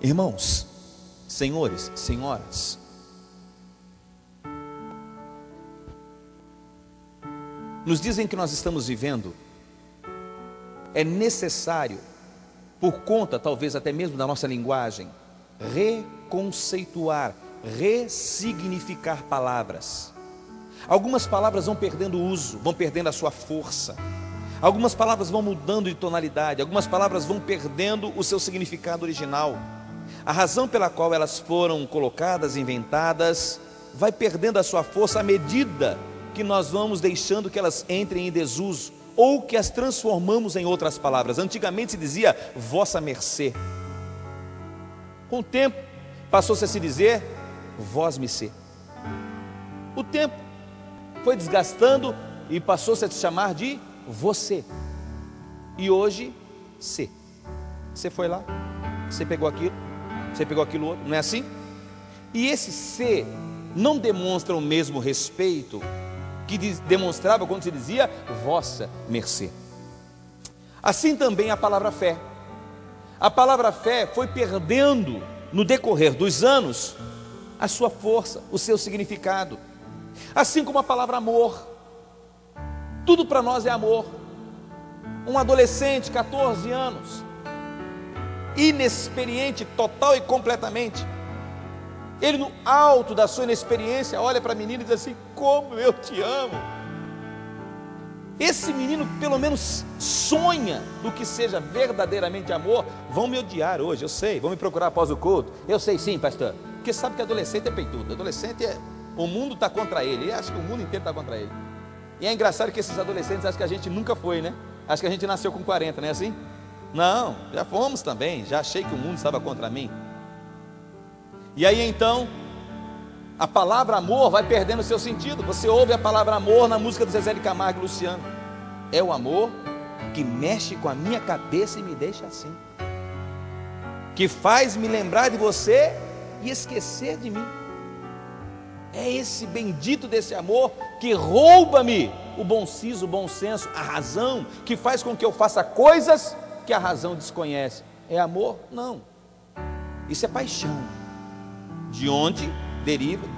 Irmãos, senhores, senhoras, nos dias em que nós estamos vivendo, é necessário, por conta talvez até mesmo da nossa linguagem, reconceituar, ressignificar palavras. Algumas palavras vão perdendo o uso, vão perdendo a sua força. Algumas palavras vão mudando de tonalidade, algumas palavras vão perdendo o seu significado original. A razão pela qual elas foram colocadas, inventadas, vai perdendo a sua força à medida que nós vamos deixando que elas entrem em desuso, ou que as transformamos em outras palavras. Antigamente se dizia vossa mercê. Com o tempo passou-se a se dizer vós me ser. O tempo foi desgastando e passou-se a se chamar de você. E hoje, se. Você foi lá, você pegou aquilo outro, não é assim? E esse se não demonstra o mesmo respeito que demonstrava quando se dizia vossa mercê. Assim também a palavra fé. A palavra fé foi perdendo no decorrer dos anos a sua força, o seu significado. Assim como a palavra amor. Tudo para nós é amor. Um adolescente, 14 anos, inexperiente total e completamente, ele no alto da sua inexperiência olha para a menina e diz assim: como eu te amo. Esse menino pelo menos sonha do que seja verdadeiramente amor. Vão me odiar hoje, eu sei, vão me procurar após o culto, eu sei sim, pastor, porque sabe que adolescente é peitudo, adolescente o mundo está contra ele, ele acha que o mundo inteiro está contra ele. E é engraçado que esses adolescentes acham que a gente nunca foi, né? Acho que a gente nasceu com 40, não é assim? Não, já fomos também, já achei que o mundo estava contra mim. E aí então, a palavra amor vai perdendo o seu sentido. Você ouve a palavra amor na música do Zezé de Camargo e Luciano. É o amor que mexe com a minha cabeça e me deixa assim, que faz me lembrar de você e esquecer de mim. É esse bendito desse amor que rouba-me o bom siso, o bom senso, a razão, que faz com que eu faça coisas que a razão desconhece. É amor? Não. Isso é paixão. De onde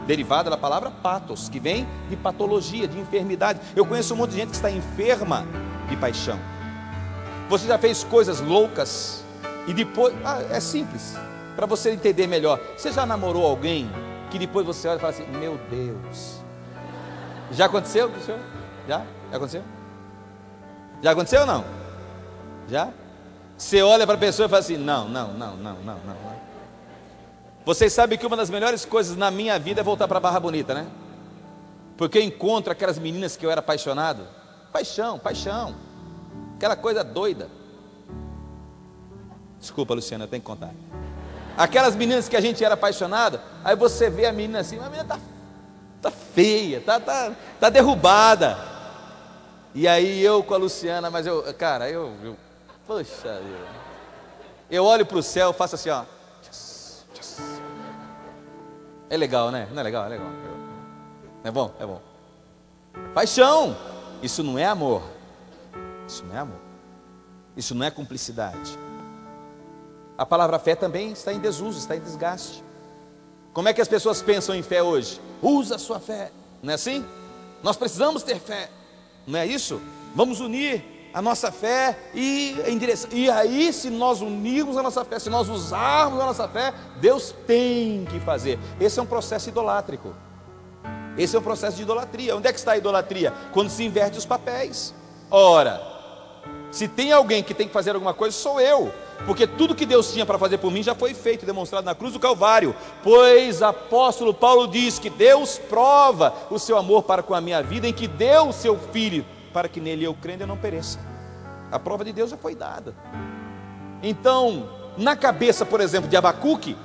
derivada da palavra patos, que vem de patologia, de enfermidade. Eu conheço um monte de gente que está enferma de paixão. Você já fez coisas loucas e depois, é simples, para você entender melhor. Você já namorou alguém que depois você olha e fala assim: meu Deus. Já aconteceu com o senhor? Já aconteceu? Já aconteceu ou não? Já? Você olha para a pessoa e fala assim: não. Vocês sabem que uma das melhores coisas na minha vida é voltar para Barra Bonita, né? Porque eu encontro aquelas meninas que eu era apaixonado. Paixão, aquela coisa doida. Desculpa, Luciana, eu tenho que contar. Aquelas meninas que a gente era apaixonado, aí você vê a menina assim, a menina tá feia, tá derrubada. E aí eu com a Luciana, mas poxa vida, eu olho para o céu, faço assim, ó. É legal, né? Não é legal? É legal. É bom? É bom. Paixão, isso não é amor. Isso não é amor. Isso não é cumplicidade. A palavra fé também está em desuso, está em desgaste. Como é que as pessoas pensam em fé hoje? Usa a sua fé, não é assim? Nós precisamos ter fé, não é isso? Vamos unir a nossa fé e em direção. E aí, se nós unirmos a nossa fé, se nós usarmos a nossa fé, Deus tem que fazer. Esse é um processo idolátrico. Esse é um processo de idolatria. Onde é que está a idolatria? Quando se inverte os papéis. Ora, se tem alguém que tem que fazer alguma coisa, sou eu. Porque tudo que Deus tinha para fazer por mim já foi feito, demonstrado na cruz do Calvário. Pois apóstolo Paulo diz que Deus prova o seu amor para com a minha vida, em que deu o seu Filho, para que nele eu crendo e não pereça. A prova de Deus já foi dada. Então, na cabeça, por exemplo, de Abacuque,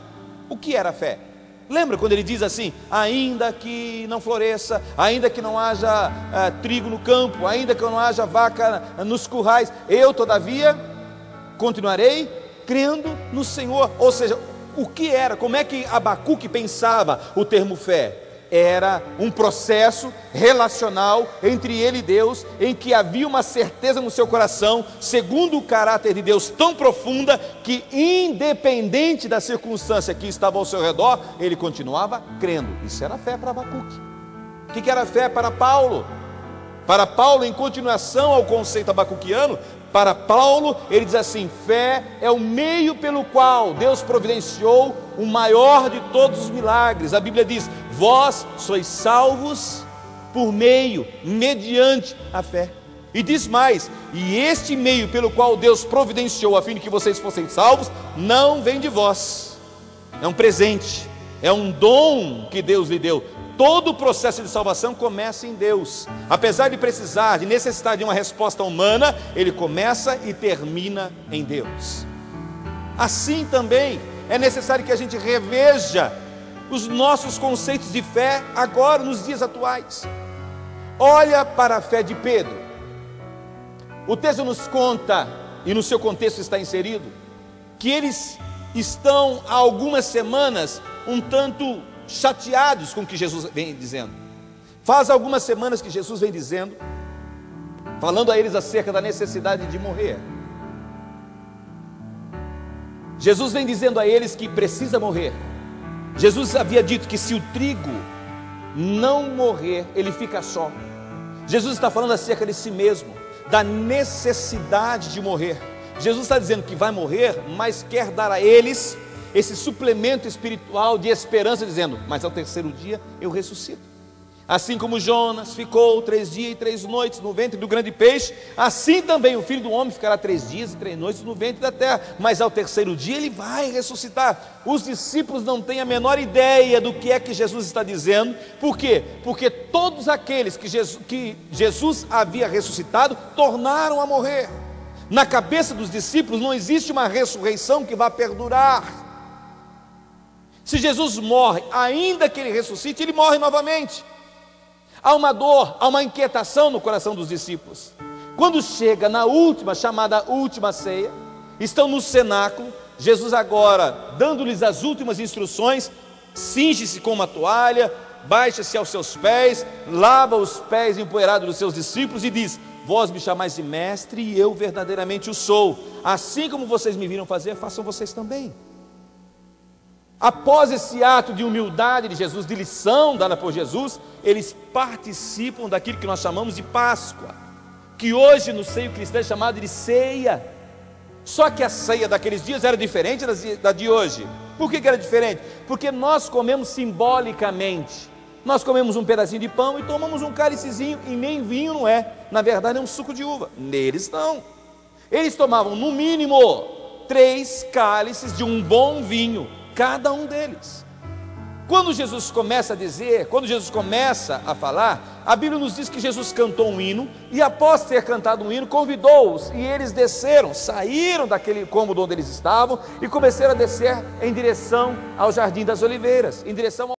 o que era fé? Lembra quando ele diz assim: ainda que não floresça, ainda que não haja trigo no campo, ainda que não haja vaca nos currais, eu todavia continuarei crendo no Senhor. Ou seja, o que era, como é que Abacuque pensava o termo fé? era um processo relacional entre ele e Deus, em que havia uma certeza no seu coração, segundo o caráter de Deus tão profunda, que independente da circunstância que estava ao seu redor, ele continuava crendo. Isso era fé para Abacuque. O que era fé para Paulo? Para Paulo, em continuação ao conceito abacuquiano, para Paulo, ele diz assim: fé é o meio pelo qual Deus providenciou o maior de todos os milagres. A Bíblia diz: vós sois salvos por meio, mediante a fé. E diz mais: e este meio pelo qual Deus providenciou a fim de que vocês fossem salvos, não vem de vós, é um presente, é um dom que Deus lhe deu. Todo o processo de salvação começa em Deus. Apesar de precisar, de necessitar de uma resposta humana, ele começa e termina em Deus. Assim também é necessário que a gente reveja os nossos conceitos de fé agora, nos dias atuais. Olha para a fé de Pedro. O texto nos conta, e no seu contexto está inserido, que eles estão há algumas semanas um tanto chateados com o que Jesus vem dizendo. Faz algumas semanas que Jesus vem dizendo, falando a eles acerca da necessidade de morrer. Jesus vem dizendo a eles que precisa morrer. Jesus havia dito que se o trigo não morrer, ele fica só. Jesus está falando acerca de si mesmo, da necessidade de morrer. Jesus está dizendo que vai morrer, mas quer dar a eles esse suplemento espiritual de esperança, dizendo: mas ao terceiro dia eu ressuscito. Assim como Jonas ficou 3 dias e 3 noites no ventre do grande peixe, assim também o Filho do Homem ficará 3 dias e 3 noites no ventre da terra, mas ao terceiro dia ele vai ressuscitar. Os discípulos não têm a menor ideia do que é que Jesus está dizendo. Por quê? Porque todos aqueles que Jesus havia ressuscitado tornaram a morrer. Na cabeça dos discípulos não existe uma ressurreição que vá perdurar. Se Jesus morre, ainda que ele ressuscite, ele morre novamente. Há uma dor, há uma inquietação no coração dos discípulos. Quando chega na última, chamada última ceia, estão no cenáculo, Jesus agora, dando-lhes as últimas instruções, cinge-se com uma toalha, baixa-se aos seus pés, lava os pés empoeirados dos seus discípulos e diz: vós me chamais de mestre e eu verdadeiramente o sou. Assim como vocês me viram fazer, façam vocês também. Após esse ato de humildade de Jesus, de lição dada por Jesus, eles participam daquilo que nós chamamos de Páscoa, que hoje no seio cristão é chamado de ceia. Só que a ceia daqueles dias era diferente da de hoje. Por que era diferente? Porque nós comemos simbolicamente. Nós comemos um pedacinho de pão e tomamos um cálicezinho, e nem vinho não é, na verdade é um suco de uva. Neles não. Eles tomavam no mínimo 3 cálices de um bom vinho, cada um deles. Quando Jesus começa a dizer, quando Jesus começa a falar, a Bíblia nos diz que Jesus cantou um hino, e após ter cantado um hino, convidou-os, e eles desceram, saíram daquele cômodo onde eles estavam, e começaram a descer em direção ao Jardim das Oliveiras, em direção ao